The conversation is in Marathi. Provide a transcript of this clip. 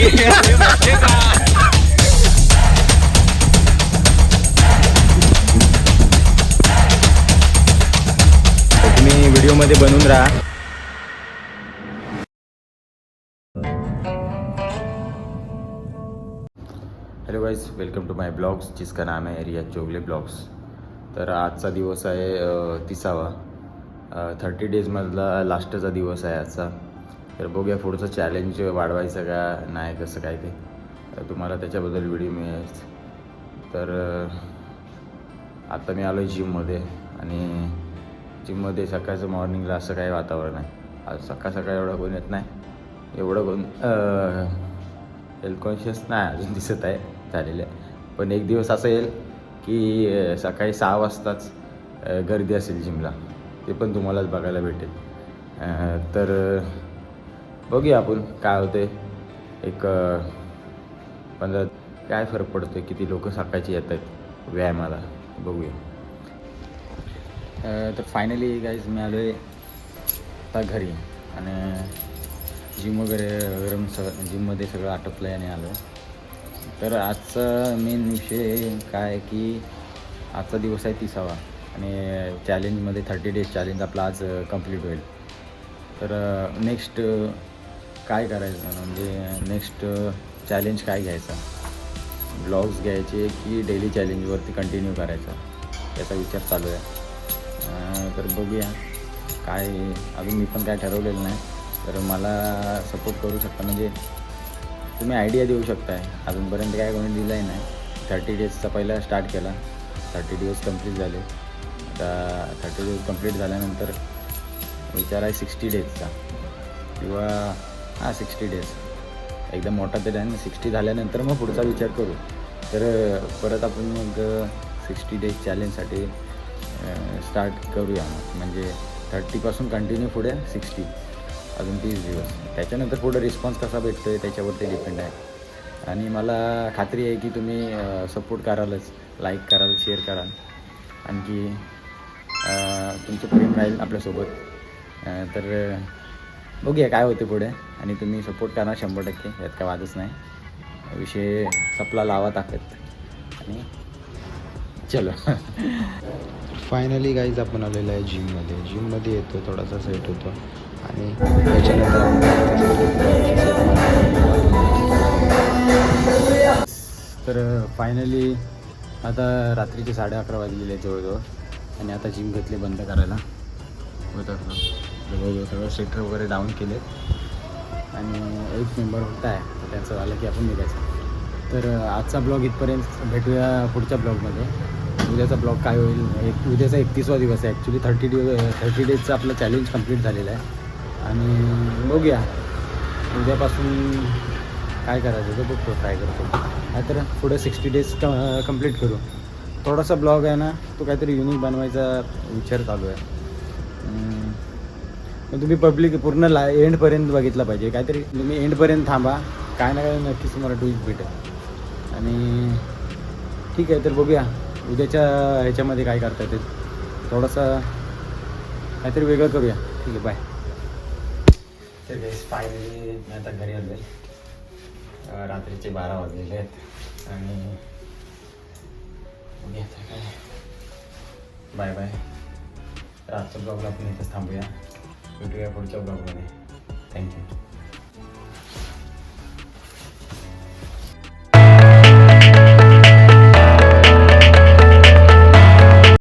तुम्ही व्हिडिओमध्ये बनून राहा. Hello guys, welcome to my blogs जिसका नाम है रियाज चोगले ब्लॉग्स. तर आजचा दिवस आहे 30वा 30 डेजमधला लास्टचा दिवस आहे आजचा. तर बघूया पुढचं चॅलेंज वाढवायचं का नाही, कसं काय ते तुम्हाला त्याच्याबद्दल व्हिडिओ मिळेल. तर आता मी आलो आहे जिममध्ये आणि जिममध्ये सकाळचं मॉर्निंगला असं काही वातावरण आहे. आज सकाळ एवढं कोण येत नाही, एवढं कोण हेल्थ कॉन्शियस नाही अजून दिसत आहे झालेलं. पण एक दिवस असं येईल की सकाळी 6 वाजताच गर्दी असेल जिमला, ते पण तुम्हालाच बघायला भेटेल. तर बघूया आपण काय होते. एक 15 काय फरक पडतो, किती लोक सकाळची येत आहेत व्यायामाला बघूया. तर फायनली गाईज मी आलो आहे आता घरी आणि जिम वगैरे जिममध्ये सगळं आटोपलं आहे आणि आलो. तर आजचा मेन विषय काय आहे की आजचा दिवस आहे 30वा आणि चॅलेंजमध्ये 30 डेज चॅलेंज आपला आज कंप्लीट होईल. तर नेक्स्ट काय करायचं, म्हणजे नेक्स्ट चॅलेंज काय घ्यायचा, ब्लॉग्स घ्यायचे की डेली चॅलेंजवरती कंटिन्यू करायचा, याचा विचार चालू आहे. तर बघूया काय, अजून मी पण काय ठरवलेलं नाही. तर मला सपोर्ट करू शकता, म्हणजे तुम्ही आयडिया देऊ शकताय. अजूनपर्यंत काय कोणी दिलं नाही. 30 डेजचा पहिला स्टार्ट केला, 30 दिवस कंप्लीट झाले. आता 30 दिवस कंप्लीट झाल्यानंतर विचार आहे 60 डेजचा किंवा 60 डेज एकदम मोठा तरी आहे ना. 60 झाल्यानंतर मग पुढचा विचार करू. तर परत आपण मग 60 डेज चॅलेंजसाठी स्टार्ट करूया. म्हणजे 30पासून कंटिन्यू पुढे 60 अजून 30 दिवस. त्याच्यानंतर पुढे रिस्पॉन्स कसा भेटतो आहे त्याच्यावरती डिपेंड आहे. आणि मला खात्री आहे की तुम्ही सपोर्ट करालच, लाईक कराल, शेअर कराल, आणखी तुमचं प्रेम राहील आपल्यासोबत. तर बघूया काय होते पुढे, आणि तुम्ही सपोर्ट करणार 100%, यात काय वादच नाही. विषय सपला लावा ताकद आणि चलो. फायनली गाईज आपण आलेलो आहे जिममध्ये येतो, थोडासा सेट होतो आणि त्याच्यानंतर तर फायनली आता रात्रीचे 11:30 वाजलेले जवळजवळ, आणि आता जिम घेतली बंद करायला. जवळजवळ सगळं सेटर वगैरे डाऊन केले आणि एक मेंबर होता आहे, तर त्याचं झालं की आपण निघायचं. तर आजचा ब्लॉग इथपर्यंत, भेटूया पुढच्या ब्लॉगमध्ये. उद्याचा ब्लॉग काय होईल, उद्याचा 31वा दिवस आहे ॲक्च्युली. 30 डेजचं आपलं चॅलेंज कंप्लीट झालेलं आहे आणि बघूया उद्यापासून काय करायचं तर बघतो, ट्राय करतो. काय तर पुढे 60 डेज कंप्लीट करू. थोडासा ब्लॉग आहे ना, तो काहीतरी युनिक बनवायचा विचार चालू आहे. पण तुम्ही पब्लिक पूर्ण एंडपर्यंत बघितलं पाहिजे. काहीतरी तुम्ही एंडपर्यंत थांबा, काय ना काय नक्कीच तुम्हाला ट्विस्ट भेटेल. आणि ठीक आहे, तर बघूया उद्याच्या ह्याच्यामध्ये काय करता येते. थोडंसं काहीतरी वेगळं करूया. ठीक आहे, बाय. तर फायनली मी आता घरी आलो आहे. रात्रीचे 12 वाजलेले आहेत आणि बघूया आता काय. Bye bye. तर आजच्या ब्लॉगला आपण इथंच थांबूया. भेटूया पुढच्या ब्लॉगमध्ये. थँक्यू.